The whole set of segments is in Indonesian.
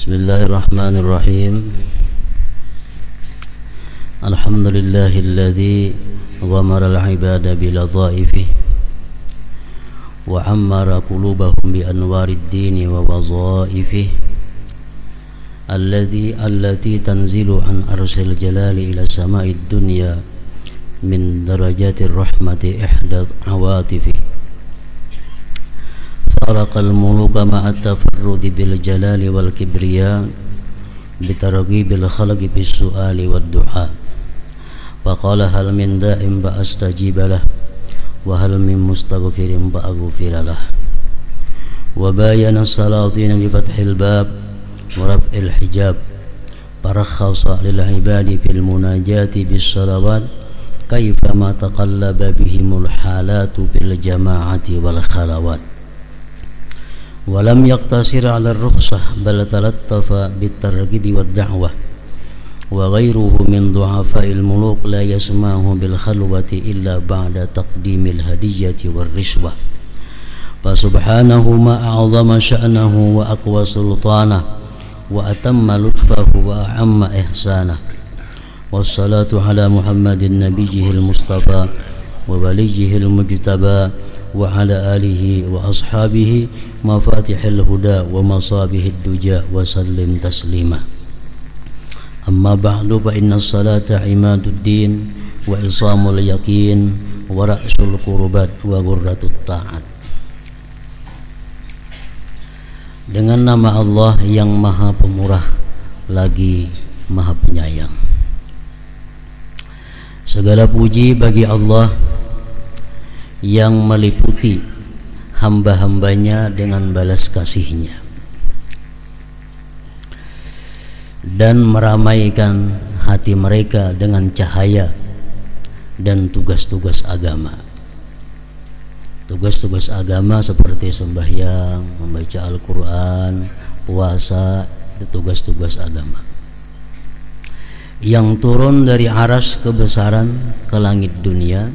Bismillahirrahmanirrahim. Alhamdulillahilladzi ghamara al-ibada biladhaifih wa ammara qulubahum bi anwarid dini wa wadhaifih allati tanzilu an arsil jalali ila sama'id dunya min darajatir rahmati ihda awatifih فرق الملوك مع التفرد بالجلال والكبرياء بترغيب الخلق بالسؤال والدعاء وقال هل من داع فأستجيب له وهل من مستغفر فأغفر له وباين السلاطين بفتح الباب ورفع الحجاب فرخص للعباد في المناجاة بالصلوات كيفما تقلب بهم الحالات بالجماعة والخلوات ولم يقتصر على الرخصة بل تلطف بالترغيب والدعوة وغيره من ضعفاء الملوك لا يسمعه بالخلوة إلا بعد تقديم الهدية والرشوة فسبحانه ما أعظم شأنه وأقوى سلطانه وأتم لطفه وأعم إحسانه والصلاة على محمد نبيه المصطفى ووليه المجتبى وعلى آله وأصحابه مفاتح الهدى ومصابيح الدجى وسلم تسليما أما بعد فإن الصلاة عماد الدين وإصام اليقين ورأس القربات وغرة الطاعات. Dengan nama Allah yang Maha Pemurah lagi Maha Penyayang. Segala puji bagi Allah yang meliputi hamba-hambanya dengan balas kasihnya dan meramaikan hati mereka dengan cahaya dan tugas-tugas agama. Tugas-tugas agama seperti sembahyang, membaca Al-Quran, puasa, itu tugas-tugas agama yang turun dari aras kebesaran ke langit dunia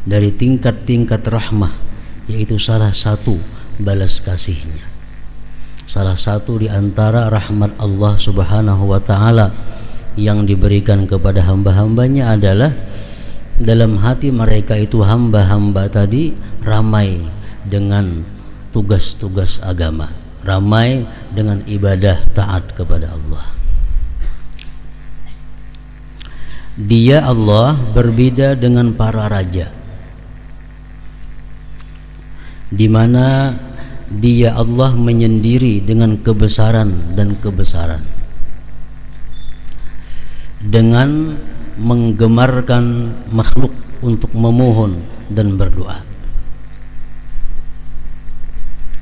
dari tingkat-tingkat rahmah, yaitu salah satu balas kasihnya. Salah satu di antara rahmat Allah Subhanahu wa ta'ala yang diberikan kepada hamba-hambanya adalah dalam hati mereka itu hamba-hamba tadi ramai dengan tugas-tugas agama, ramai dengan ibadah taat kepada Allah. Dia Allah berbeda dengan para raja, di mana Dia Allah menyendiri dengan kebesaran dan kebesaran, dengan menggemarkan makhluk untuk memohon dan berdoa.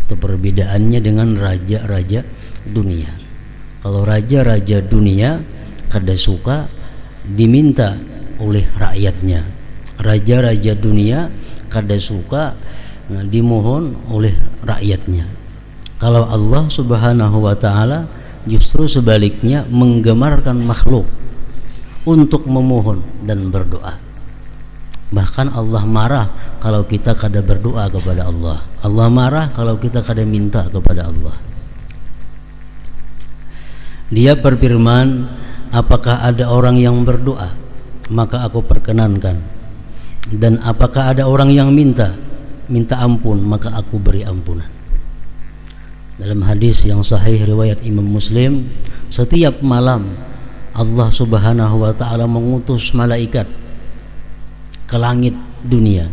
Itu perbedaannya dengan raja-raja dunia. Kalau raja-raja dunia kada suka diminta oleh rakyatnya, raja-raja dunia kada suka dimohon oleh rakyatnya. Kalau Allah Subhanahu wa ta'ala justru sebaliknya menggemarkan makhluk untuk memohon dan berdoa. Bahkan Allah marah kalau kita kada berdoa kepada Allah. Allah marah kalau kita kada minta kepada Allah. Dia berfirman, apakah ada orang yang berdoa maka aku perkenankan, dan apakah ada orang yang minta ampun maka aku beri ampunan. Dalam hadis yang sahih riwayat Imam Muslim, setiap malam Allah Subhanahu wa ta'ala mengutus malaikat ke langit dunia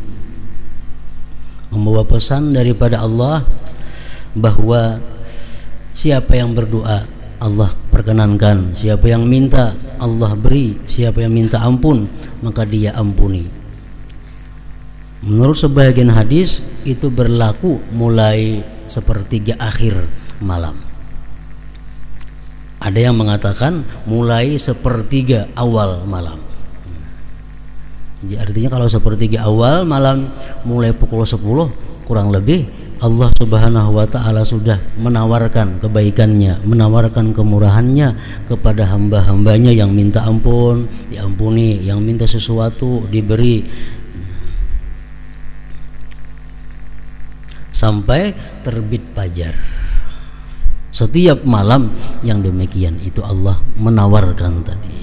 membawa pesan daripada Allah bahwa siapa yang berdoa Allah perkenankan, siapa yang minta Allah beri, siapa yang minta ampun maka Dia ampuni. Menurut sebagian hadis itu berlaku mulai sepertiga akhir malam. Ada yang mengatakan mulai sepertiga awal malam. Jadi artinya kalau sepertiga awal malam mulai pukul 10 kurang lebih Allah Subhanahu wa ta'ala sudah menawarkan kebaikannya, menawarkan kemurahannya kepada hamba-hambanya yang minta ampun diampuni, yang minta sesuatu diberi, sampai terbit fajar. Setiap malam yang demikian itu Allah menawarkan tadi.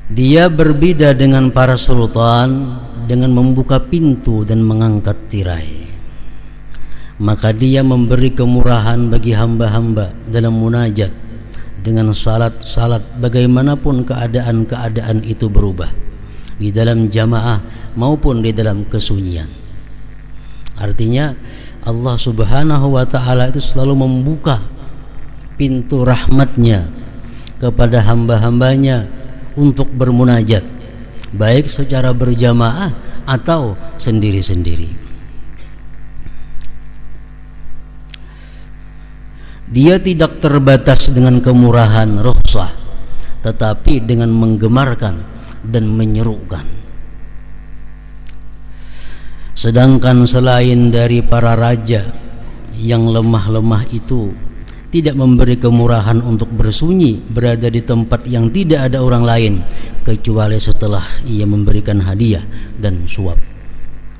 Dia berbeda dengan para sultan dengan membuka pintu dan mengangkat tirai. Maka dia memberi kemurahan bagi hamba-hamba dalam munajat dengan salat bagaimanapun keadaan itu berubah, di dalam jamaah maupun di dalam kesunyian. Artinya Allah Subhanahu wa ta'ala itu selalu membuka pintu rahmatnya kepada hamba-hambanya untuk bermunajat, baik secara berjamaah atau sendiri-sendiri. Dia tidak terbatas dengan kemurahan rukhsah, tetapi dengan menggemarkan dan menyerukan. Sedangkan selain dari para raja yang lemah-lemah itu tidak memberi kemurahan untuk bersunyi berada di tempat yang tidak ada orang lain kecuali setelah ia memberikan hadiah dan suap.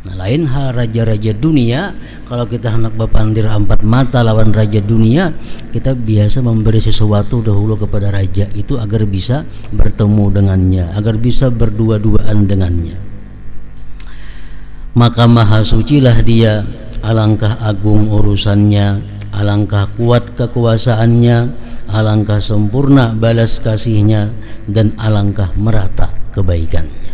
Nah, lain hal raja-raja dunia. Kalau kita hendak berpandir empat mata lawan raja dunia, kita biasa memberi sesuatu dahulu kepada raja itu agar bisa bertemu dengannya, agar bisa berdua-duaan dengannya. Maka maha sucilah dia, alangkah agung urusannya, alangkah kuat kekuasaannya, alangkah sempurna balas kasihnya, dan alangkah merata kebaikannya.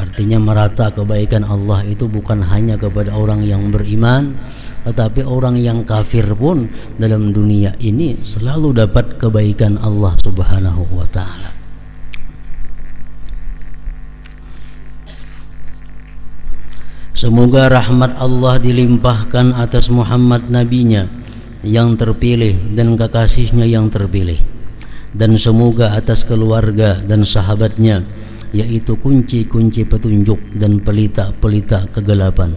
Artinya merata kebaikan Allah itu bukan hanya kepada orang yang beriman, tetapi orang yang kafir pun dalam dunia ini selalu dapat kebaikan Allah Subhanahu wa ta'ala. Semoga rahmat Allah dilimpahkan atas Muhammad nabinya yang terpilih dan kekasihnya yang terpilih, dan semoga atas keluarga dan sahabatnya, yaitu kunci-kunci petunjuk dan pelita-pelita kegelapan.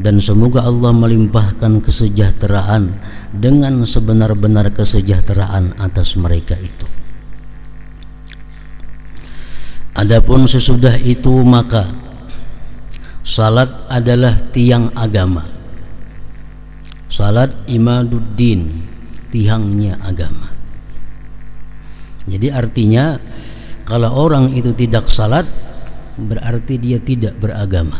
Dan semoga Allah melimpahkan kesejahteraan dengan sebenar-benar kesejahteraan atas mereka itu. Adapun sesudah itu maka salat adalah tiang agama. Salat imaduddin, tiangnya agama. Jadi artinya kalau orang itu tidak salat berarti dia tidak beragama.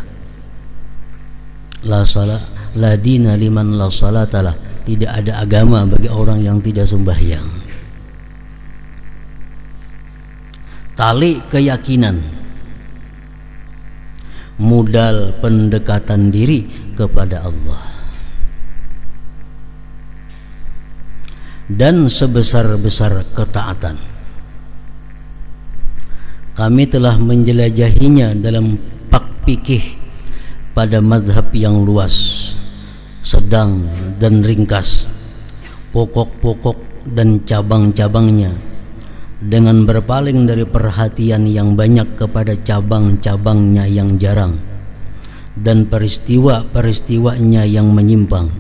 La salat la dina liman la salatalah. Tidak ada agama bagi orang yang tidak sembahyang. Tali keyakinan, modal pendekatan diri kepada Allah, dan sebesar-besar ketaatan. Kami telah menjelajahinya dalam pak fikih pada mazhab yang luas, sedang dan ringkas, pokok-pokok dan cabang-cabangnya, dengan berpaling dari perhatian yang banyak kepada cabang-cabangnya yang jarang dan peristiwa-peristiwanya yang menyimpang,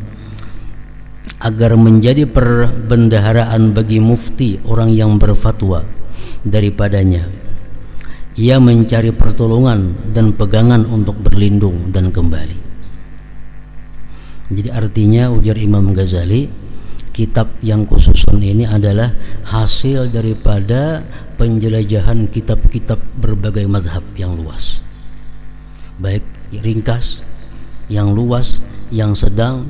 agar menjadi perbendaharaan bagi mufti orang yang berfatwa daripadanya. Ia mencari pertolongan dan pegangan untuk berlindung dan kembali. Jadi artinya ujar Imam Ghazali, kitab yang kususun ini adalah hasil daripada penjelajahan kitab-kitab berbagai mazhab yang luas, baik ringkas, yang luas, yang sedang,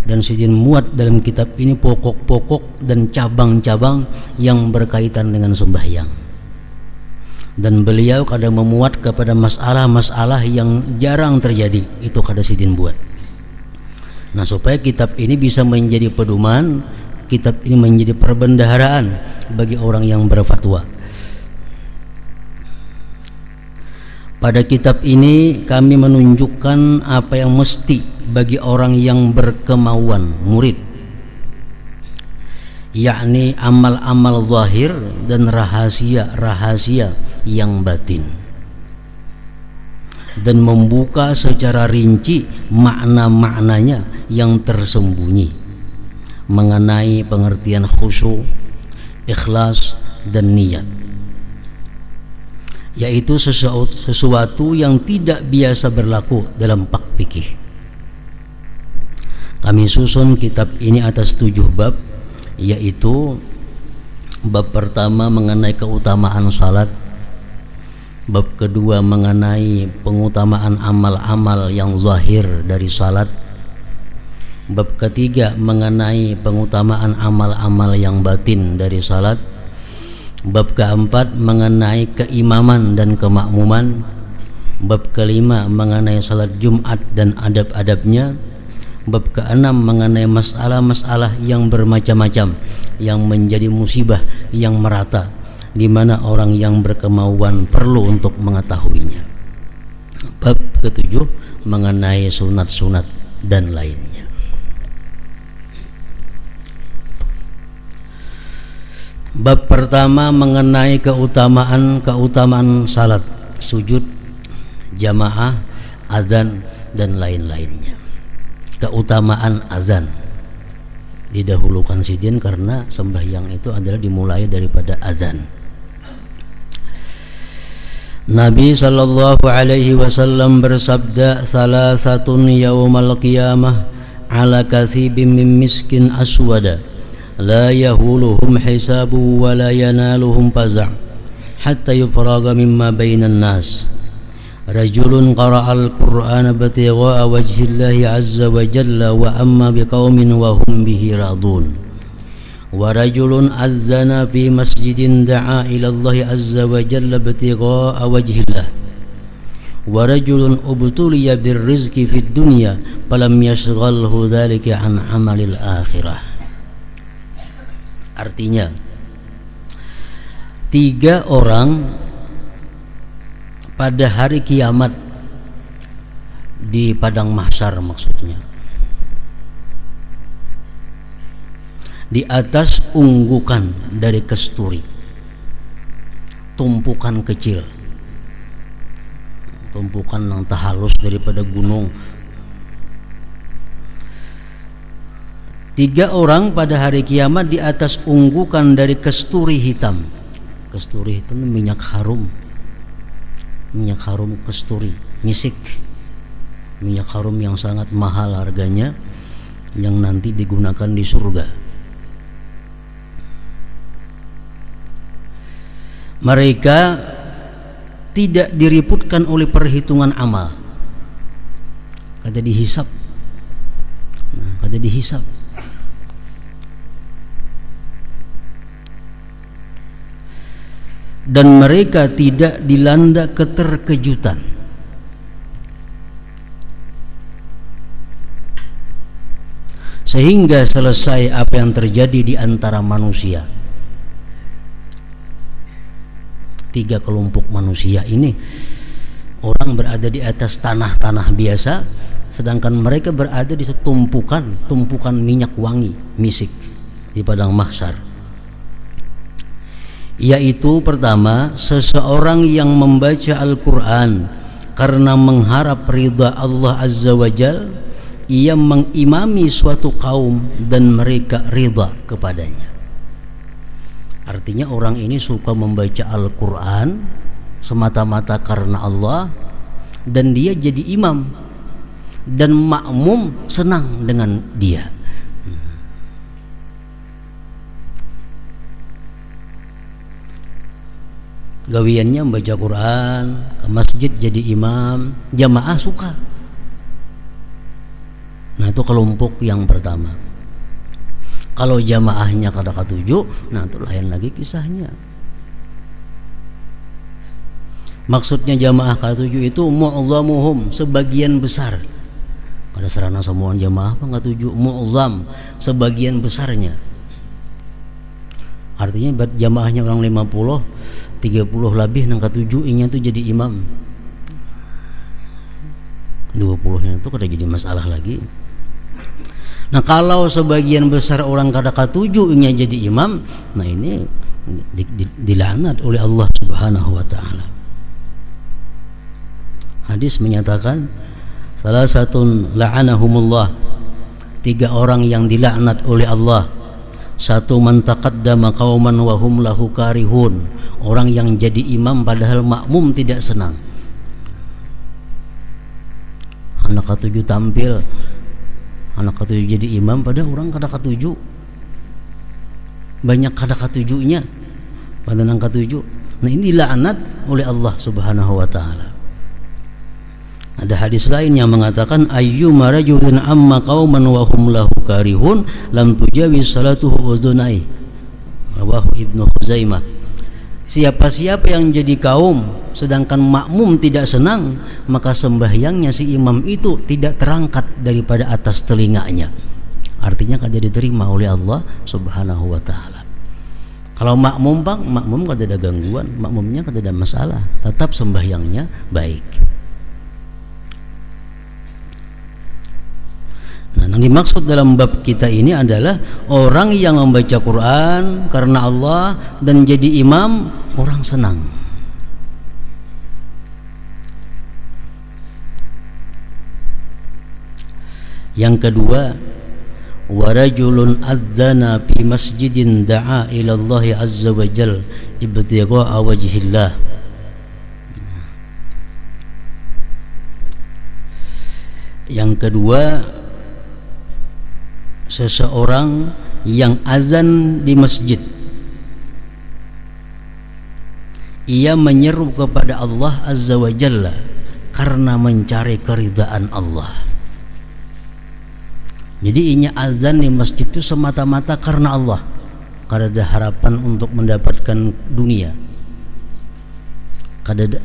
dan sidin muat dalam kitab ini pokok-pokok dan cabang-cabang yang berkaitan dengan sembahyang. Dan beliau kadang memuat kepada masalah-masalah yang jarang terjadi, itu kada sidin buat. Nah, supaya kitab ini bisa menjadi pedoman, kitab ini menjadi perbendaharaan bagi orang yang berfatwa. Pada kitab ini kami menunjukkan apa yang mesti bagi orang yang berkemauan murid, yakni amal-amal zahir dan rahasia-rahasia yang batin, dan membuka secara rinci makna-maknanya yang tersembunyi mengenai pengertian khusyuk, ikhlas, dan niat. yaitu sesuatu yang tidak biasa berlaku dalam bab fikih. Kami susun kitab ini atas 7 bab, yaitu bab pertama mengenai keutamaan salat, bab kedua mengenai pengutamaan amal-amal yang zahir dari salat, bab ketiga mengenai pengutamaan amal-amal yang batin dari salat, bab keempat mengenai keimaman dan kemakmuman, bab kelima mengenai salat Jumat dan adab-adabnya, bab keenam mengenai masalah-masalah yang bermacam-macam yang menjadi musibah yang merata, di mana orang yang berkemauan perlu untuk mengetahuinya. Bab ketujuh mengenai sunat-sunat dan lainnya. Bab pertama mengenai keutamaan salat, sujud, jamaah, azan dan lain-lainnya. Keutamaan azan didahulukan sidin karena sembahyang itu adalah dimulai daripada azan. Nabi sallallahu alaihi wasallam bersabda, salasatun yaumal qiyamah ala kathibin min miskin aswada la yahuluhum hisabu wa la yanaluhum faza' hatta yufraga mimma bainan nas. Rajulun qara'al Qur'ana batigha'a wajhillahi azza wa jalla wa amma biqaumin wa hum bihi radun. Wa rajulun azzana fi masjidin da'a ila Allah azza wa jalla batigha'a wajhillah. Wa rajulun ubtuliya birrizqi fid dunya falam yashghalhu dhalika an amalil akhirah. Artinya 3 orang pada hari kiamat di padang mahsyar, maksudnya di atas unggukan dari kesturi, tumpukan kecil, tumpukan yang halus daripada gunung. 3 orang pada hari kiamat di atas unggukan dari kesturi hitam. Kesturi itu minyak harum, minyak harum kesturi, misik, minyak harum yang sangat mahal harganya, yang nanti digunakan di surga. Mereka tidak diriputkan oleh perhitungan amal, kada dihisap, kada dihisap. Dan mereka tidak dilanda keterkejutan. Sehingga selesai apa yang terjadi di antara manusia. 3 kelompok manusia ini, orang berada di atas tanah-tanah biasa, sedangkan mereka berada di tumpukan minyak wangi, misik di padang mahsyar. Yaitu pertama, seseorang yang membaca Al-Quran karena mengharap ridha Allah Azza wa Jal, ia mengimami suatu kaum dan mereka ridha kepadanya. Artinya orang ini suka membaca Al-Quran semata-mata karena Allah, dan dia jadi imam, dan makmum senang dengan dia. Gawiannya membaca Quran, ke masjid jadi imam, jamaah suka. Nah, itu kelompok yang pertama. Kalau jamaahnya kada katuju, nah itu lain lagi kisahnya. Maksudnya jamaah katuju itu mu'zamuhum, sebagian besar. Pada sarana semua jamaah apa katuju, mu'zam, sebagian besarnya. Artinya jamaahnya orang 50, 30 lebih nang katuju inya tuh jadi imam. 20-nya itu kada jadi masalah lagi. Nah, kalau sebagian besar orang kada katuju inya jadi imam, nah ini dilaknat oleh Allah Subhanahu wa taala. Hadis menyatakan salah satu la'anahumullah, 3 orang yang dilaknat oleh Allah. Satu, man taqaddama qauman wa hum lahu karihun, orang yang jadi imam padahal makmum tidak senang. Anak ketujuh tampil, anak ketujuh jadi imam padahal orang kada ketujuh, banyak kada ketujuhnya pada anak ketujuh. Nah, ini dilaknat oleh Allah Subhanahu wa taala. Ada hadis lain yang mengatakan ayyuma rajulin amma qauman wa hum lahu karihun lam tujawiz salatuhu udunai. Rawahu Ibnu Huzaimah. Siapa-siapa yang jadi kaum sedangkan makmum tidak senang, maka sembahyangnya si imam itu tidak terangkat daripada atas telinganya. Artinya kada diterima oleh Allah Subhanahu wa taala. Kalau makmum bang, makmum kada ada gangguan, makmumnya kada ada masalah, tetap sembahyangnya baik. Nah, yang dimaksud dalam bab kita ini adalah orang yang membaca Quran karena Allah dan jadi imam, orang senang. Yang kedua, warajulun adzana fi masjidin da'a ila Allah azza wa jal ibtigha'a wajhillah. Yang kedua, seseorang yang azan di masjid, ia menyeru kepada Allah azza wa jalla karena mencari keridhaan Allah. Jadi inya azan di masjid itu semata-mata karena Allah, kada ada harapan untuk mendapatkan dunia, kada ada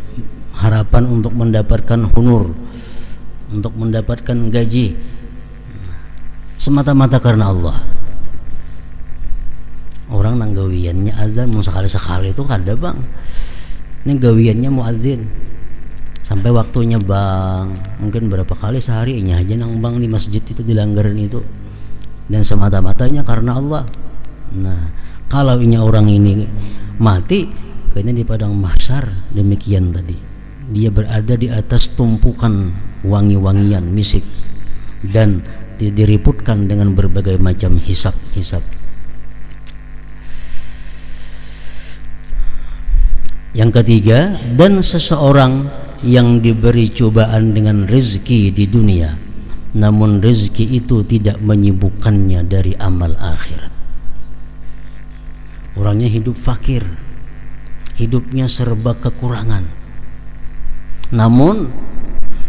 harapan untuk mendapatkan honor, untuk mendapatkan gaji, semata-mata karena Allah. Orang nang gawiannya azan mau sekali-sekali itu kada bang. Ini gawiannya muazin sampai waktunya bang, mungkin berapa kali sehari ini aja nang bang di masjid itu dilanggaran itu, dan semata-matanya karena Allah. Nah, kalau ini orang ini mati kayaknya di padang mahsyar demikian tadi, dia berada di atas tumpukan wangi-wangian misik dan diriputkan dengan berbagai macam hisab-hisab. Yang ketiga, dan seseorang yang diberi cobaan dengan rezeki di dunia, namun rezeki itu tidak menyibukkannya dari amal akhirat. Orangnya hidup fakir, hidupnya serba kekurangan, namun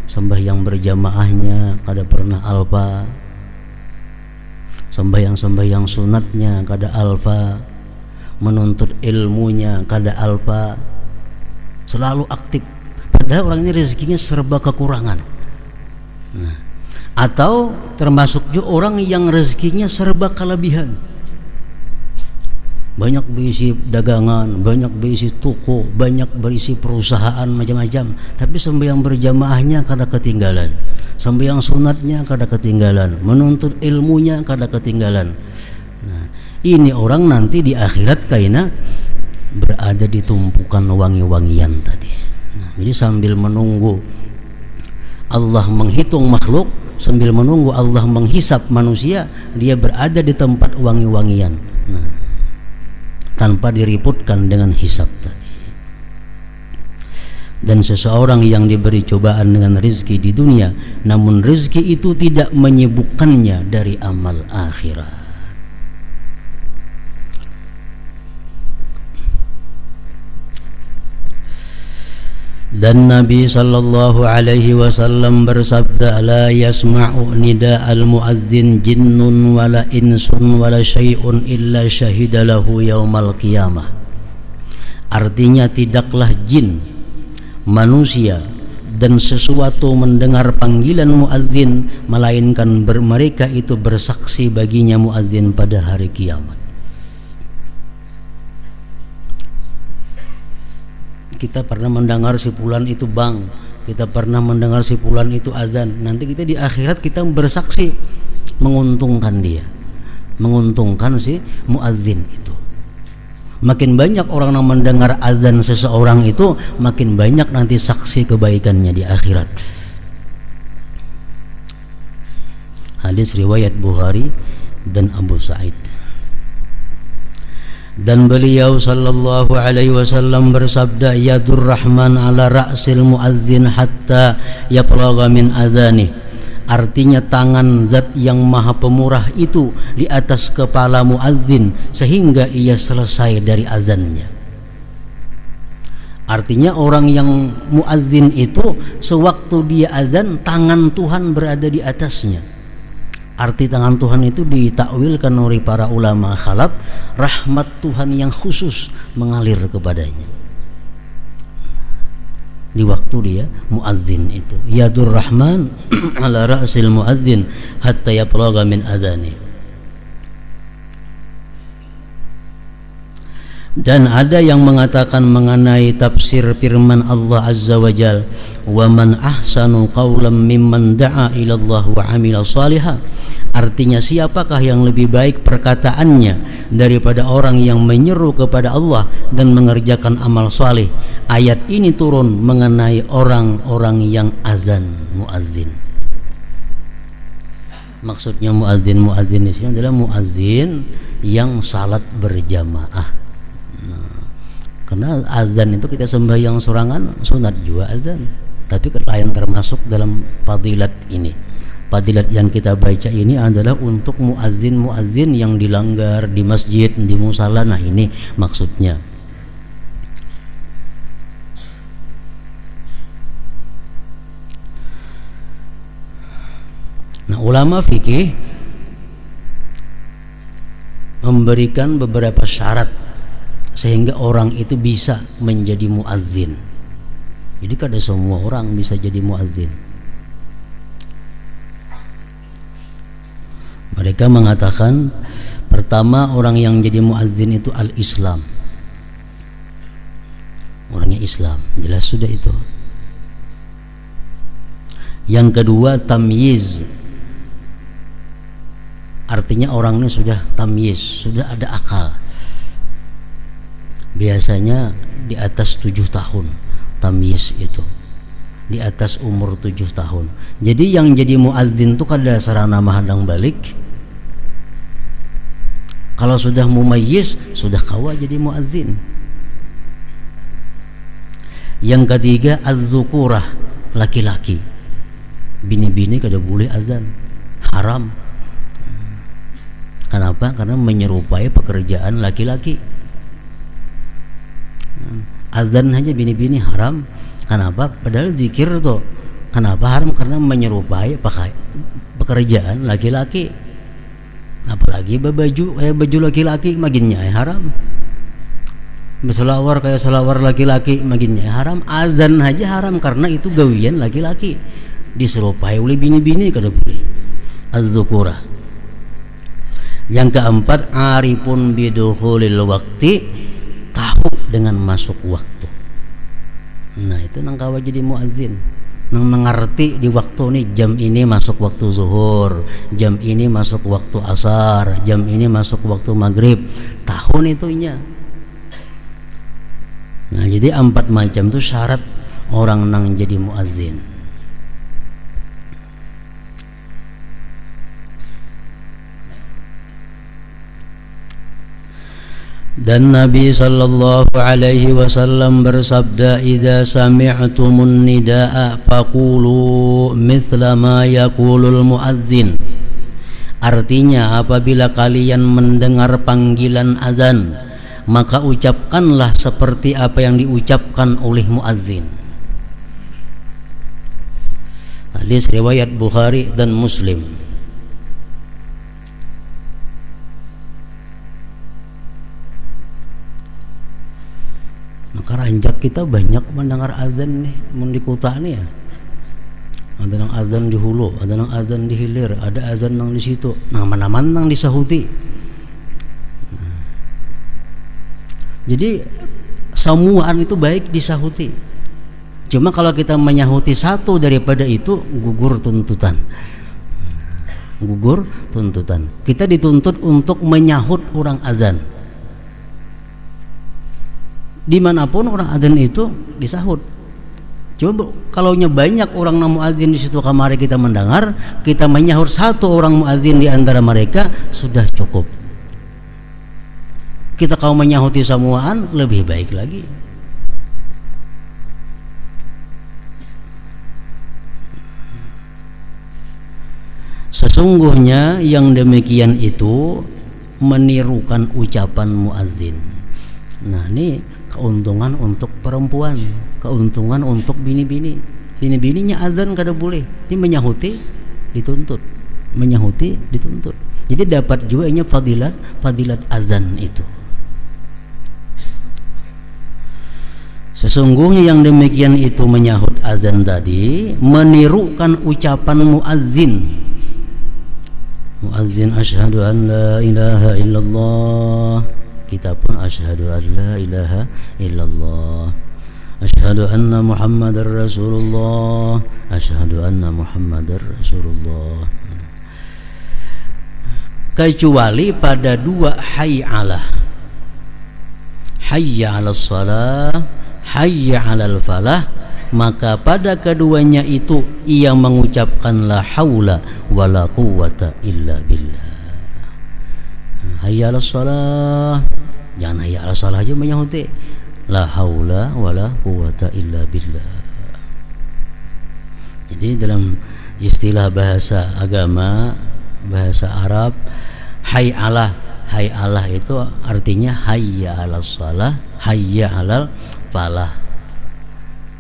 sembahyang berjamaahnya kada pernah alfa, sembahyang sunatnya kada alfa, menuntut ilmunya kada alfa, selalu aktif, padahal orang ini rezekinya serba kekurangan. Nah, atau termasuk juga orang yang rezekinya serba kelebihan, banyak berisi dagangan, banyak berisi toko, banyak berisi perusahaan macam-macam, tapi sembahyang berjamaahnya kada ketinggalan, sembahyang sunatnya kada ketinggalan, menuntut ilmunya kada ketinggalan. Nah, ini orang nanti di akhirat kayaknya berada di tumpukan wangi-wangian tadi. Nah, jadi sambil menunggu Allah menghitung makhluk, sambil menunggu Allah menghisap manusia, dia berada di tempat wangi-wangian. Nah, tanpa diriputkan dengan hisab tadi. Dan seseorang yang diberi cobaan dengan rezeki di dunia, namun rezeki itu tidak menyibukkannya dari amal akhirat. Dan Nabi sallallahu alaihi wasallam bersabda, la yasma'u nida'al muazzin jinnun wala insun wala syai'un illa syahida lahu yaumal qiyamah. Artinya tidaklah jin, manusia dan sesuatu mendengar panggilan muazzin melainkan mereka itu bersaksi baginya muazzin pada hari kiamat. Kita pernah mendengar si fulan itu bang, kita pernah mendengar si fulan itu azan, nanti kita di akhirat kita bersaksi menguntungkan dia, menguntungkan si muazzin itu. Makin banyak orang yang mendengar azan seseorang itu, makin banyak nanti saksi kebaikannya di akhirat. Hadis riwayat Bukhari dan Abu Sa'id. Dan beliau sallallahu alaihi wasallam bersabda, yadur rahman ala ra'sil muazzin hatta yaplagha min adzanih. Artinya tangan zat yang maha pemurah itu di atas kepala muazzin sehingga ia selesai dari azannya. Artinya orang yang muazzin itu sewaktu dia azan tangan Tuhan berada di atasnya. Arti tangan Tuhan itu ditakwilkan oleh para ulama khalaf, rahmat Tuhan yang khusus mengalir kepadanya di waktu dia muazzin itu. Yadur rahman ala ra'sil muazzin hatta yaplagha min adzanih. Dan ada yang mengatakan mengenai tafsir firman Allah Azza wa Jal, wa man ahsanu qawlan mimman da'a ila Allah wa amila salihah. Artinya siapakah yang lebih baik perkataannya daripada orang yang menyeru kepada Allah dan mengerjakan amal saleh. Ayat ini turun mengenai orang-orang yang azan muazzin. Maksudnya muazzin ini adalah muazzin yang salat berjamaah. Karena azan itu kita sembahyang sorangan sunat juga azan, tapi lain termasuk dalam fadilat ini. Fadilat yang kita baca ini adalah untuk muazzin yang dilanggar di masjid, di musala. Nah ini maksudnya. Nah ulama fikih memberikan beberapa syarat sehingga orang itu bisa menjadi muazzin. Jadi kada semua orang bisa jadi muazzin. Mereka mengatakan pertama orang yang jadi muazzin itu al-Islam. Orangnya Islam, jelas sudah itu. Yang kedua tamyiz. Artinya orangnya sudah tamyiz, sudah ada akal. Biasanya di atas 7 tahun tamyiz itu, di atas umur 7 tahun. Jadi yang jadi muazzin itu kada sarana mahadang balik. Kalau sudah mumayyiz sudah kawa jadi muazzin. Yang ketiga az-zukurah, laki-laki. Bini-bini kada boleh azan, haram. Kenapa? Karena menyerupai pekerjaan laki-laki. Azan aja bini-bini haram. Kenapa? Padahal zikir tuh. Kenapa haram? Karena menyerupai pekerjaan laki-laki. Apalagi baju kayak baju laki-laki makinnya haram. Berselawar kayak selawar laki-laki makinnya haram. Azan aja haram karena itu gawian laki-laki. Diserupai oleh bini-bini kada boleh. Az-zukurah. Yang keempat arifun bidukhulil waqti, tahu dengan masuk waktu. Nah itu nang kawa jadi muazzin, nang mengerti di waktu nih, jam ini masuk waktu zuhur, jam ini masuk waktu asar, jam ini masuk waktu maghrib, tahun itunya. Nah jadi 4 macam itu syarat orang nang jadi muazzin. Dan Nabi sallallahu alaihi wasallam bersabda, idza sami'tumun nidaa faqulu mithla ma yaqulul muazzin. Artinya apabila kalian mendengar panggilan azan, maka ucapkanlah seperti apa yang diucapkan oleh muazzin. Hadis riwayat Bukhari dan Muslim. Maka ranjak kita banyak mendengar azan nih, di kota nih ya. Ada nang azan di hulu, ada nang azan di hilir, ada azan nang di situ. Nah mana-mana nang disahuti. Jadi semuaan itu baik disahuti. Cuma kalau kita menyahuti satu daripada itu gugur tuntutan. Gugur tuntutan. Kita dituntut untuk menyahut orang azan. Dimanapun orang azan itu disahut. Coba kalau banyak orang nang muazzin di situ kamari kita mendengar, kita menyahut satu orang muazzin di antara mereka sudah cukup. Kita kau menyahuti samuaan lebih baik lagi. Sesungguhnya yang demikian itu menirukan ucapan muazzin. Nah, ini keuntungan untuk perempuan, keuntungan untuk bini-bini. Bini-bininya azan kada boleh, ini menyahuti dituntut, menyahuti dituntut. Jadi dapat juga ini fadilat azan itu. Sesungguhnya yang demikian itu menyahut azan tadi menirukan ucapan muazzin. Muazzin asyhadu an la ilaha illallah, kita pun asyhadu an la ilaha illallah, asyhadu anna muhammadar rasulullah, asyhadu anna muhammadar rasulullah. Kecuali pada dua hayya 'alas shalah, hayya 'alal falah, maka pada keduanya itu ia mengucapkan la haula wala quwwata illa billah. Hayya 'alas shalah, jangan hayya 'alas shalah aja menyahuti la haula wala quwwata illa billah. Jadi dalam istilah bahasa agama, bahasa Arab, hayya 'alah itu artinya hayya 'alas shalah, hayya 'alal falah.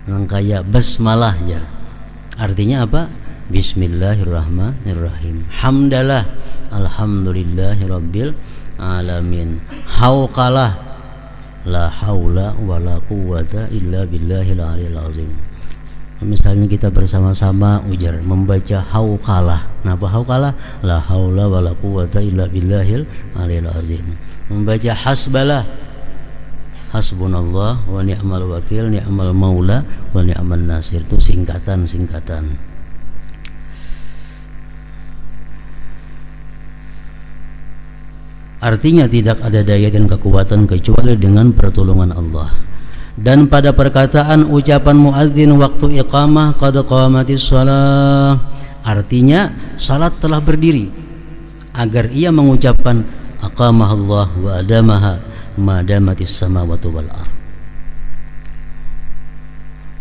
Yang kayak basmalah ya. Artinya apa? Bismillahirrahmanirrahim. Hamdalah, alhamdulillahirabbil alamin. Hauqalah, la haula wala quwwata illa billahil aliyil azim. Misalnya kita bersama-sama ujar membaca hauqalah. Kenapa hauqalah? La haula wala quwwata illa billahil aliyil azim. Membaca hasbalah, hasbunallah wa ni'mal wakil, ni'mal maula wa ni'man nasir. Itu singkatan-singkatan. Artinya tidak ada daya dan kekuatan kecuali dengan pertolongan Allah. Dan pada perkataan ucapan muazzin waktu iqamah qad qamatis shalah, artinya salat telah berdiri, agar ia mengucapkan aqamahullah wa adamaha madamatis samawati wal ardh.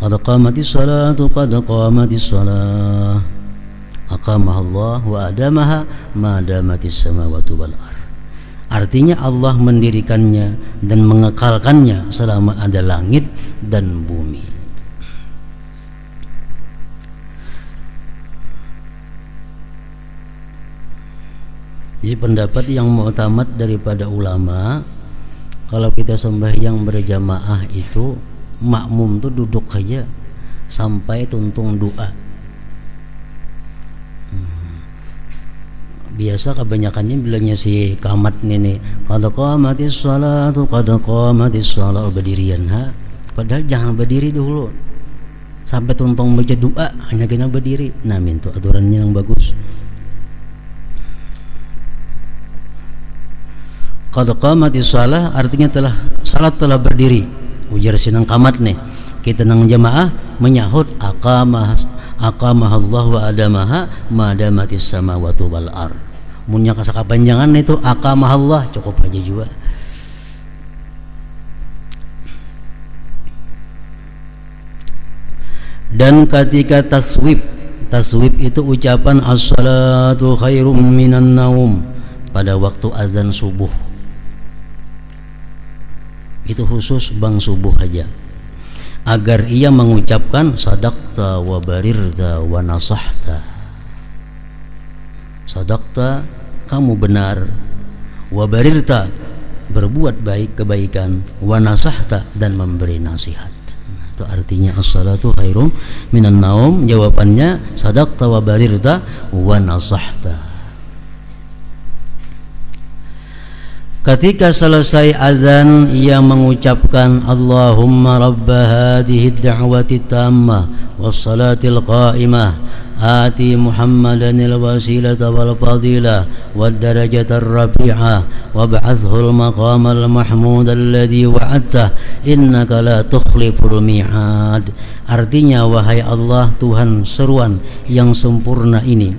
Qad qamatis salatu qad qamatis salah, aqamahullah wa adamaha madamatis samawati wal ardh. Artinya Allah mendirikannya dan mengekalkannya selama ada langit dan bumi. Jadi pendapat yang mu'tamad daripada ulama, kalau kita sembahyang berjamaah itu makmum tuh duduk aja sampai tuntung doa. Biasa kebanyakannya bilangnya si kamat nih, qad qamatis shalatu qad qamatis shalah, berdirian ha. Padahal jangan berdiri dulu sampai tuntung baca doa, hanya kena berdiri. Nah, itu aturannya yang bagus. Qad qamatis shalah artinya salat telah berdiri. Ujar sinang kamat nih, kita nang jamaah menyahut aqamah Allah wa adamaha madamatis samawati wal ardh. Munya kasakapanjangan itu aqamah Allah cukup aja juga. Dan ketika taswib itu ucapan as-salatu khairum minan naum pada waktu azan subuh. Itu khusus bang subuh aja, agar ia mengucapkan sadaqta wa barirta wa nasahta. Sadaqta, kamu benar, wa barirta, berbuat baik kebaikan, wa nasahta, dan memberi nasihat. Itu artinya as-salatu khairum minan naum. Jawabannya sadaqta wa barirta wa nasahta. Ketika selesai azan, ia mengucapkan Allahumma rabba hadhihi ad-da'wati tammah was-salatil qa'imah آتي محمدا الوسيلة والفضيلة والدرجة الرفيعة وابعثه المقام المحمود الذي وعدته إنك لا تخلف الميعاد. Artinya, wahai Allah Tuhan seruan yang sempurna ini,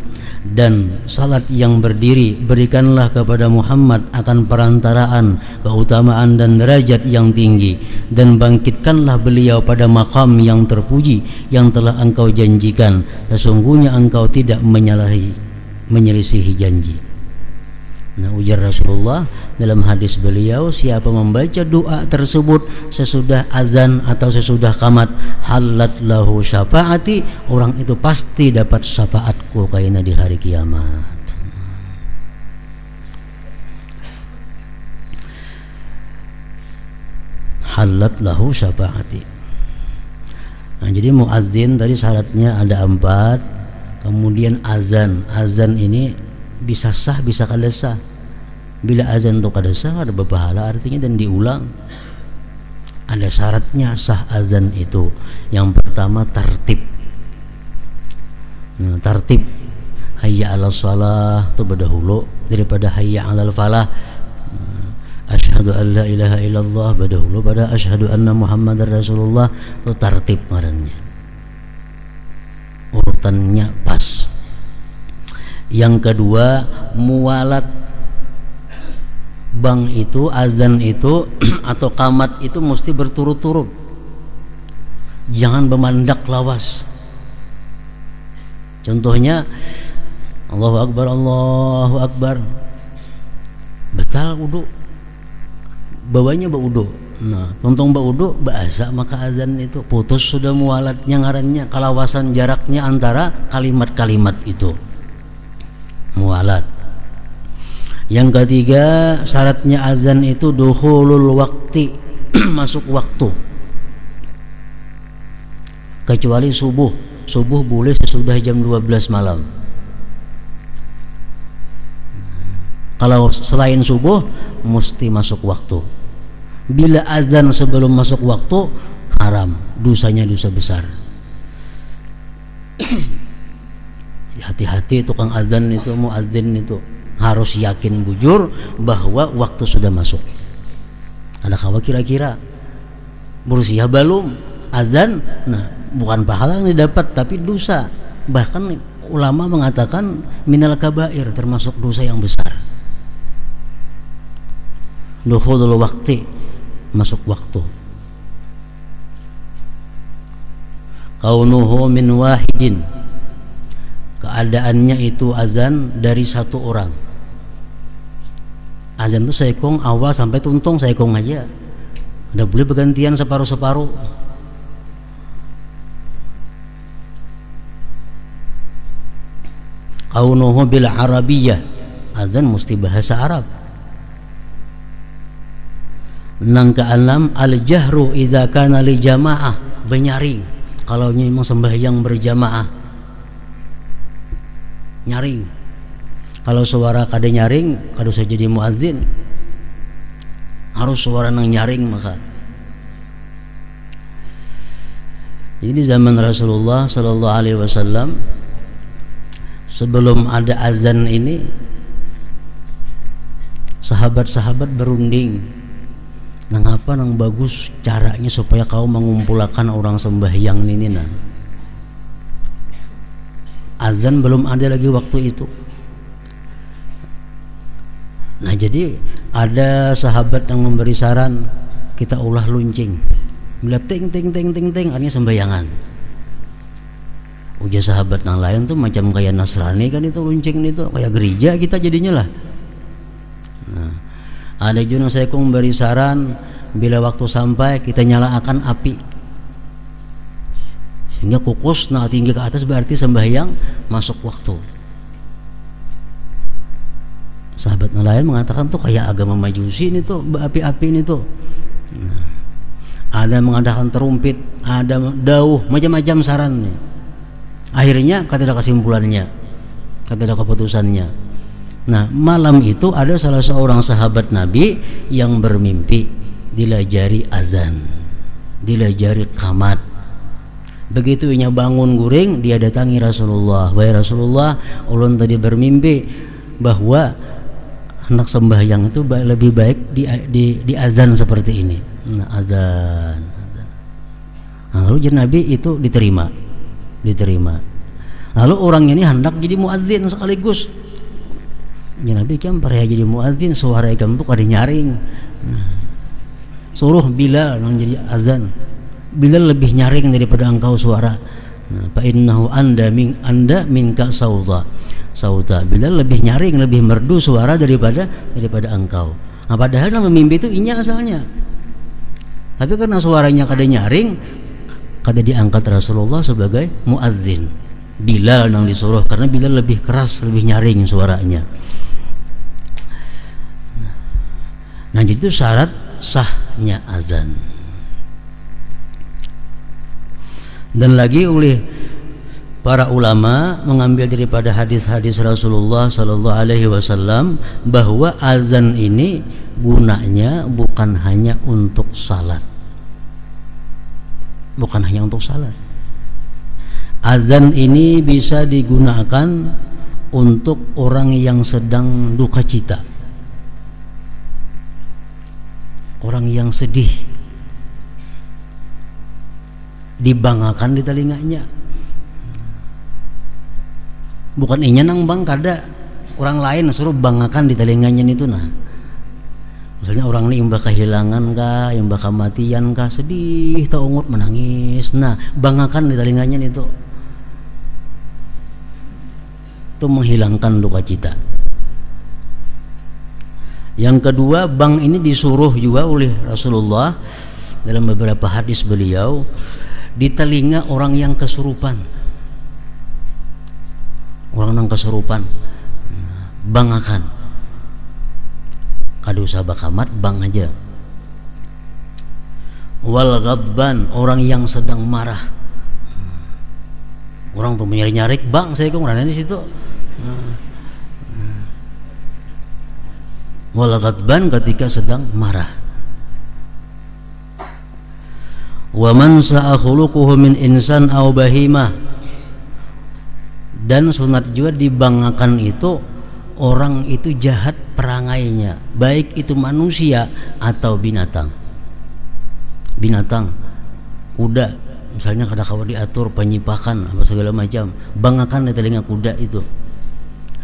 dan salat yang berdiri berikanlah kepada Muhammad akan perantaraan keutamaan dan derajat yang tinggi, dan bangkitkanlah beliau pada makam yang terpuji yang telah engkau janjikan, sesungguhnya engkau tidak menyelisihi janji. Nah, ujar Rasulullah dalam hadis beliau, siapa membaca doa tersebut sesudah azan atau sesudah qamat, halat lahu syafaati, orang itu pasti dapat syafaatku kaina di hari kiamat. Halat lahu syafaati. Nah, jadi muazzin tadi syaratnya ada 4. Kemudian azan ini bisa sah bisa kada sah. Bila azan itu kada sah ada berpahala artinya dan diulang. Ada syaratnya sah azan itu. Yang pertama tartib. Nah, tartib hayya 'alas shalah itu berdahulu daripada hayya 'alal falah. Asyhadu an la ilaha illallah berdahulu pada asyhadu anna muhammadar rasulullah, itu tartib ngarannya. Urutannya pas. Yang kedua muwalat, bang itu azan itu atau qamat itu mesti berturut-turut, jangan bermandak lawas. Contohnya Allahu Akbar betal wudu, bawahnya baudu. Nah, tontong baudu bahasa maka azan itu putus sudah muwalatnya ngarannya, kalawasan jaraknya antara kalimat-kalimat itu muwalat. Yang ketiga syaratnya azan itu dukhulul waqti masuk waktu, kecuali subuh boleh sesudah jam 12 malam. Kalau selain subuh mesti masuk waktu. Bila azan sebelum masuk waktu haram, dosanya dosa besar. Hati-hati tukang azan itu, muazzin itu harus yakin bujur bahwa waktu sudah masuk. Ada kawa kira-kira berusia belum azan, nah bukan pahala yang didapat tapi dosa. Bahkan ulama mengatakan minal kabair, termasuk dosa yang besar. Dukhulul waqti, masuk waktu. Kaunuhu min wahidin, keadaannya itu azan dari satu orang. Azan itu saikong awal sampai tuntung saikong aja, udah boleh bergantian separuh-separuh. Kaunuhu bil arabiyyah, azan mesti bahasa Arab. Nang keenam al jahru idza kana li jamaah, benyaring kalau memang sembahyang berjamaah, nyaring. Kalau suara kada nyaring kada usah jadi muazzin, harus suara nang nyaring. Maka jadi zaman Rasulullah sallallahu alaihi wasallam sebelum ada azan ini, sahabat-sahabat berunding, nang apa nang bagus caranya supaya kau mengumpulkan orang sembahyang ini. Nah, azan belum ada lagi waktu itu. Nah, jadi ada sahabat yang memberi saran, kita ulah luncing. Bila ting artinya sembahyangan. Ujar sahabat yang lain tuh macam kayak Nasrani kan itu luncing itu, kayak gereja kita jadinya lah. Nah, ada juga saya memberi saran, bila waktu sampai kita nyalakan api sehingga kukus nah tinggi ke atas, berarti sembahyang masuk waktu. Sahabat yang lain mengatakan tuh kayak agama Majusi ini tuh, api-api ini tuh. Nah, ada mengadakan terumpit, ada dauh, macam-macam saran nih. Akhirnya kata ada kesimpulannya, kata ada keputusannya. Nah, malam itu ada salah seorang sahabat Nabi yang bermimpi dilajari azan, dilajari qamat. Begitu ia bangun guring, dia datangi Rasulullah. Wahai Rasulullah, ulun tadi bermimpi bahwa hendak sembahyang itu lebih baik di azan seperti ini. Nah, azan. Nah, lalu Nabi itu diterima. Lalu orang ini hendak jadi muadzin sekaligus. Ya Nabi kan pernah jadi muadzin, suara gempuk ada nyaring. Suruh Bilal yang jadi azan. Bilal lebih nyaring daripada engkau suara. Fa innahu anda minka sauta. Bilal lebih nyaring, lebih merdu suara daripada engkau. Nah, padahal nama mimpi itu inya asalnya. Tapi karena suaranya kada nyaring, kada diangkat Rasulullah sebagai muadzin. Bilal yang disuruh karena Bilal lebih keras, lebih nyaring suaranya. Nah, jadi itu syarat sahnya azan. Dan lagi oleh para ulama mengambil daripada hadis-hadis Rasulullah sallallahu alaihi wasallam bahwa azan ini gunanya bukan hanya untuk salat. Bukan hanya untuk salat. Azan ini bisa digunakan untuk orang yang sedang duka cita. Orang yang sedih, dibanggakan di telinganya. Bukan inya nang bang kada, orang lain suruh banggakan di telinganya itu. Nah, misalnya orang ini imbah kehilangan kah, imbah kematian kah, sedih, taungut menangis. Nah, banggakan di telinganya itu menghilangkan duka cita. Yang kedua, bang ini disuruh juga oleh Rasulullah dalam beberapa hadis beliau di telinga orang yang kesurupan. Orang yang kesurupan, bangakan. Kada usah bakamat, bang aja. Wal ghadban, orang yang sedang marah. Orang tuh nyari-nyarik, bang saya kok di situ. Wal ghadban ketika sedang marah. Wa man sa'akhuluquhu min insan aw bahimah. Dan sunat juga dibanggakan itu orang itu jahat perangainya, baik itu manusia atau binatang. Binatang, kuda misalnya kada kawa diatur penyipakan apa segala macam, banggakan di telinga kuda itu.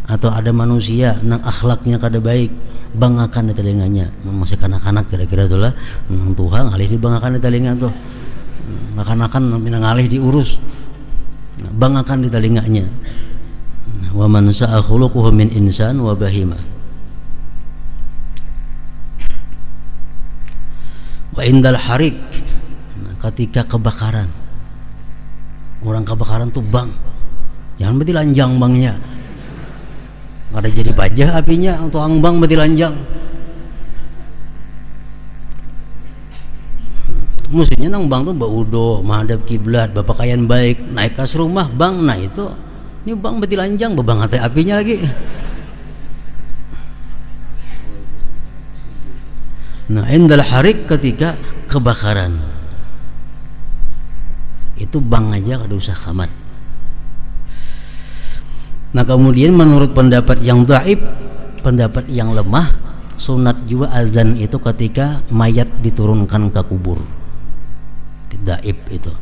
Atau ada manusia nang akhlaknya kada baik, banggakan di telinganya. Masih kanak-kanak kira-kira itulah Tuhan alih dibanggakan di telinga tuh. Kanak-kanak minang alih diurus, banggakan di telinganya. Wa man sa'a khuluquhu min insan wa bahima. Wa indal harik, ketika kebakaran. Orang kebakaran tuh bang, jangan berarti lanjang bangnya. Ada jadi pajah apinya untuk bang berarti lanjang. Musuhnya nang bang tuh baudo, menghadap kiblat, bapakaian baik, naik kas rumah bang, nah itu ini bang berarti lanjang, bebang hati apinya lagi. Nah, indal harik ketika kebakaran. Itu bang aja kada usah kamat. Nah, kemudian menurut pendapat yang dhaif, pendapat yang lemah, sunat juga azan itu ketika mayat diturunkan ke kubur. Dhaif itu.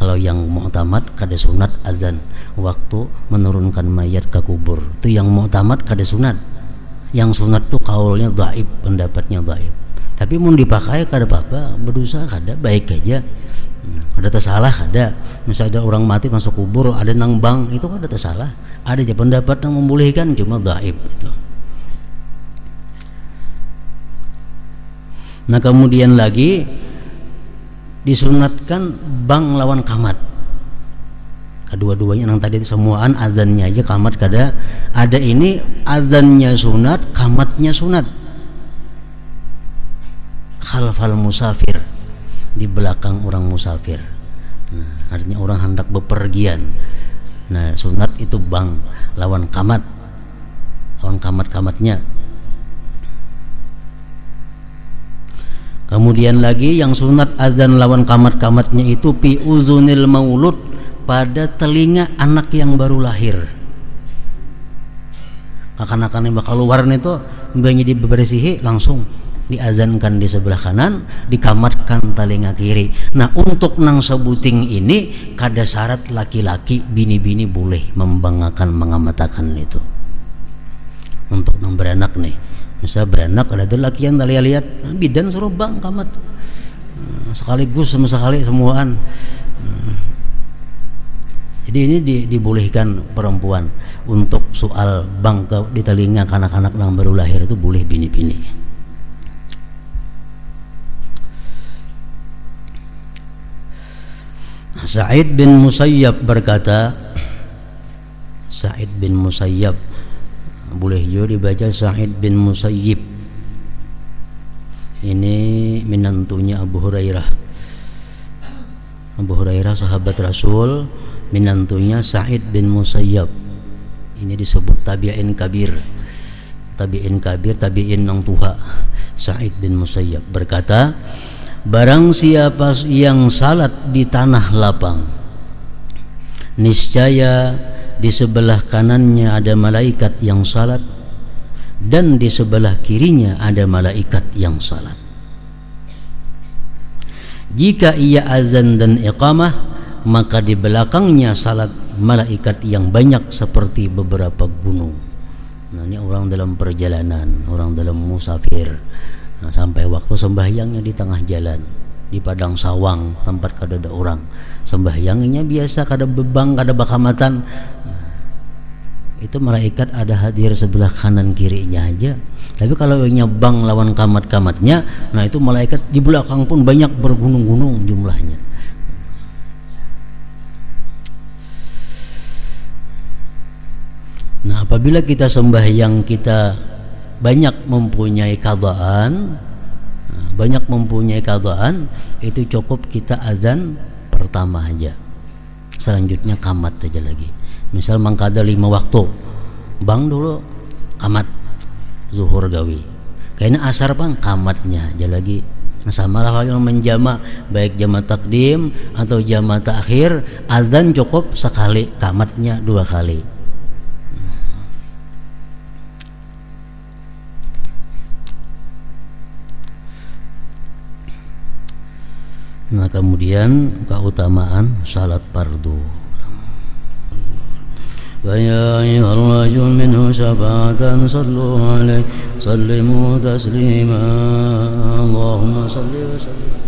Kalau yang mu'tamad kada sunat azan waktu menurunkan mayat ke kubur. Itu yang mu'tamad kada sunat. Yang sunat tuh kaulnya dhaif, pendapatnya dhaif. Tapi mau dipakai kada apa-apa, berdosa kada, baik aja. Ada tersalah kada. Misalnya ada orang mati masuk kubur, ada nang bang, itu kada tersalah. Ada aja pendapat yang membolehkan, cuma dhaif itu. Nah, kemudian lagi disunatkan bang lawan kamat. Kedua-duanya yang tadi semuaan azannya aja, kamat kada. Ada ini azannya sunat, kamatnya sunat. Khalfal musafir, di belakang orang musafir. Nah, artinya orang hendak bepergian. Nah, sunat itu bang lawan kamat, lawan kamat-kamatnya. Kemudian lagi yang sunat azan lawan kamat-kamatnya itu fi uzunil maulud, pada telinga anak yang baru lahir. Akan-akan yang bakal keluar itu mbaknya dibersihi langsung diazankan di sebelah kanan, dikamatkan telinga kiri. Nah, untuk nang sebuting ini kada syarat laki-laki, bini-bini boleh membanggakan mengamatakan itu. Untuk nang beranak nih, misal beranak ada lakian tali lihat bidan suruh bang kamat sekaligus sama sekali semuaan. Jadi ini dibolehkan perempuan untuk soal bang di telinga anak-anak yang baru lahir itu boleh bini-bini. Sa'id bin Musayyab berkata, Sa'id bin Musayyab, boleh juga dibaca Sa'id bin Musayyib. Ini minantunya Abu Hurairah. Abu Hurairah sahabat Rasul, minantunya Sa'id bin Musayyab. Ini disebut tabi'in kabir. Tabi'in kabir, tabi'in yang tuha. Sa'id bin Musayyab berkata, barang siapa yang salat di tanah lapang, niscaya di sebelah kanannya ada malaikat yang salat, dan di sebelah kirinya ada malaikat yang salat. Jika ia azan dan iqamah, maka di belakangnya salat malaikat yang banyak seperti beberapa gunung. Nah, ini orang dalam perjalanan, orang dalam musafir. Nah, sampai waktu sembahyangnya di tengah jalan, di padang sawang, tempat kada ada orang. Sembahyangnya biasa, kada bebang, kada bakamatan. Itu malaikat ada hadir sebelah kanan kirinya aja. Tapi kalau nyabang lawan kamat-kamatnya, nah itu malaikat di belakang pun banyak bergunung-gunung jumlahnya. Nah, apabila kita sembahyang kita banyak mempunyai qadaan, itu cukup kita azan pertama aja. Selanjutnya qamat aja lagi. Misal mangkada 5 waktu, bang dulu qamat zuhur gawi, kayaknya asar bang qamatnya aja lagi. Nah, sama lah kalau menjama, baik jama takdim atau jama takhir, azan cukup sekali, qamatnya 2 kali. Nah, kemudian keutamaan salat fardu. فيا أيها الرجل منه شفاعة صلوا عليه سلموا تسليما اللهم صل وسلم